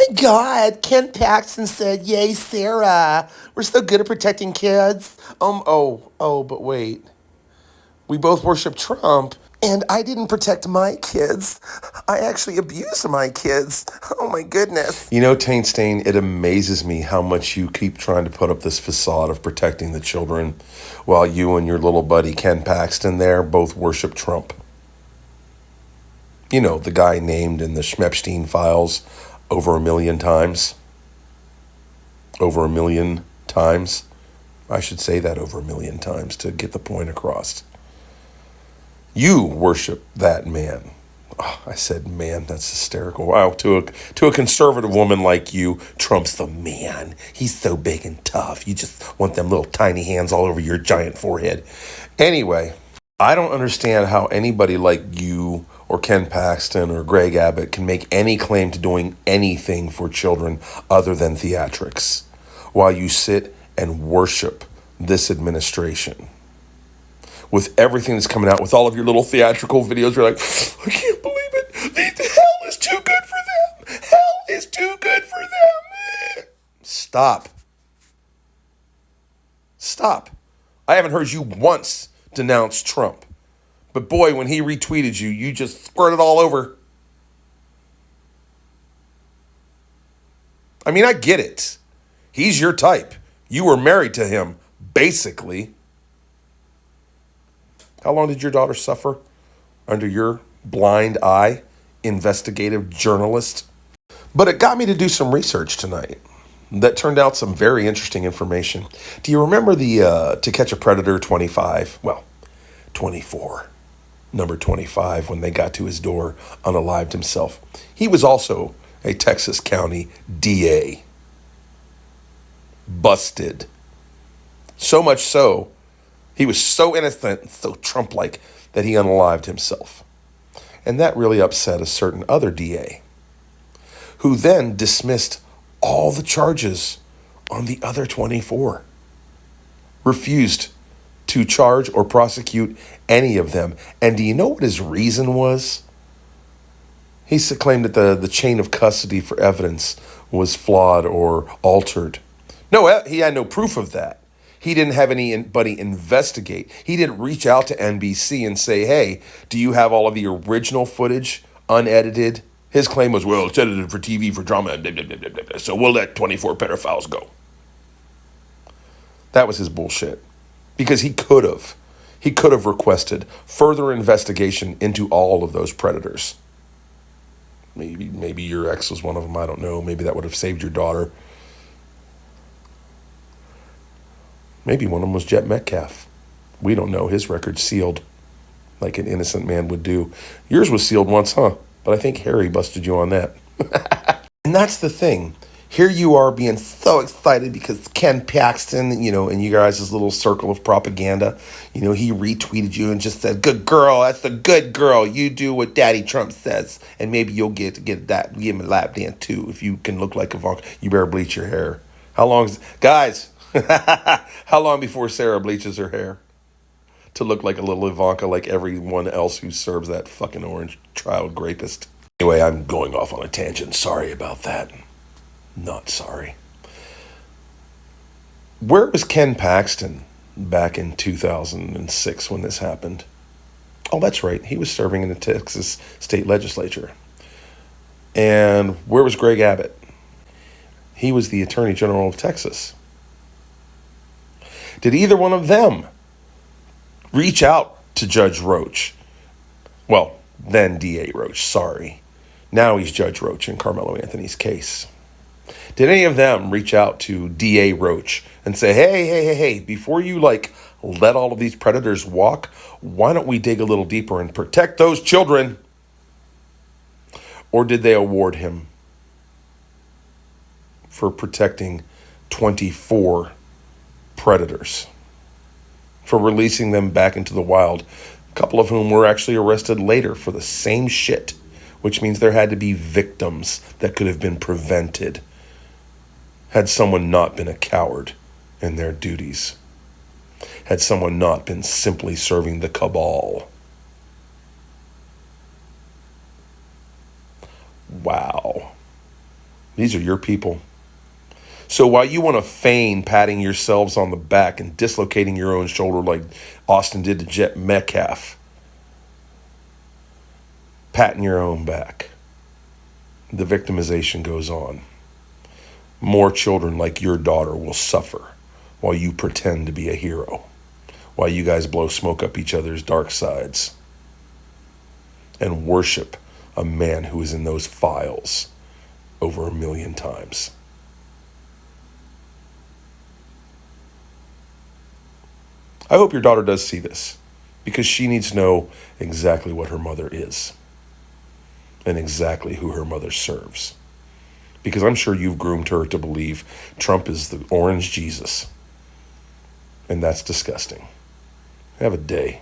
my God, Ken Paxton said, "Yay, Sarah. We're so good at protecting kids." But wait. We both worship Trump, and I didn't protect my kids. I actually abused my kids. Oh my goodness. You know, Taint Stain, it amazes me how much you keep trying to put up this facade of protecting the children while you and your little buddy Ken Paxton there both worship Trump. You know, the guy named in the Schmepstein files over 1,000,000 times. Over 1,000,000 times. I should say that over 1,000,000 times to get the point across. You worship that man. Oh, I said, man, that's hysterical. Wow, to a conservative woman like you, Trump's the man. He's so big and tough. You just want them little tiny hands all over your giant forehead. Anyway, I don't understand how anybody like you or Ken Paxton or Greg Abbott can make any claim to doing anything for children other than theatrics while you sit and worship this administration. With everything that's coming out, with all of your little theatrical videos, you're like, I can't believe it. Hell is too good for them. Hell is too good for them. Stop. Stop. I haven't heard you once denounce Trump. But boy, when he retweeted you, you just squirted all over. I mean, I get it. He's your type. You were married to him, basically. How long did your daughter suffer under your blind eye, investigative journalist? But it got me to do some research tonight that turned out some very interesting information. Do you remember the To Catch a Predator 25? Well, 24. Number 25, when they got to his door, unalived himself. He was also a Texas County DA. Busted. So much so, he was so innocent and so Trump-like that he unalived himself. And that really upset a certain other DA, who then dismissed all the charges on the other 24. Refused to charge or prosecute any of them. And do you know what his reason was? He claimed that the chain of custody for evidence was flawed or altered. No, he had no proof of that. He didn't have anybody investigate. He didn't reach out to NBC and say, hey, do you have all of the original footage unedited? His claim was, well, it's edited for TV, for drama, blah, blah, blah, blah, blah, so we'll let 24 pedophiles go. That was his bullshit. Because he could have requested further investigation into all of those predators. Maybe your ex was one of them, I don't know. Maybe that would have saved your daughter. Maybe one of them was Jet Metcalf. We don't know. His record's sealed, like an innocent man would do. Yours was sealed once, huh? But I think Harry busted you on that. And that's the thing. Here you are being so excited because Ken Paxton, and you guys' little circle of propaganda, he retweeted you and just said, good girl, that's a good girl. You do what Daddy Trump says. And maybe you'll give him a lap dance too. If you can look like Ivanka, you better bleach your hair. Guys, how long before Sarah bleaches her hair to look like a little Ivanka, like everyone else who serves that fucking orange child rapist? Anyway, I'm going off on a tangent. Sorry about that. Not sorry. Where was Ken Paxton back in 2006 when this happened? Oh, that's right. He was serving in the Texas state legislature. And where was Greg Abbott? He was the Attorney General of Texas. Did either one of them reach out to Judge Roach? Well, then DA Roach, sorry. Now he's Judge Roach in Carmelo Anthony's case. Did any of them reach out to DA Roach and say, hey, before you let all of these predators walk, why don't we dig a little deeper and protect those children? Or did they award him for protecting 24 predators, for releasing them back into the wild, a couple of whom were actually arrested later for the same shit, which means there had to be victims that could have been prevented had someone not been a coward in their duties, had someone not been simply serving the cabal. Wow. These are your people. So while you want to feign patting yourselves on the back and dislocating your own shoulder like Austin did to Jet Metcalf, patting your own back, the victimization goes on. More children like your daughter will suffer while you pretend to be a hero, while you guys blow smoke up each other's dark sides and worship a man who is in those files over 1 million times. I hope your daughter does see this, because she needs to know exactly what her mother is and exactly who her mother serves. Because I'm sure you've groomed her to believe Trump is the orange Jesus. And that's disgusting. Have a day.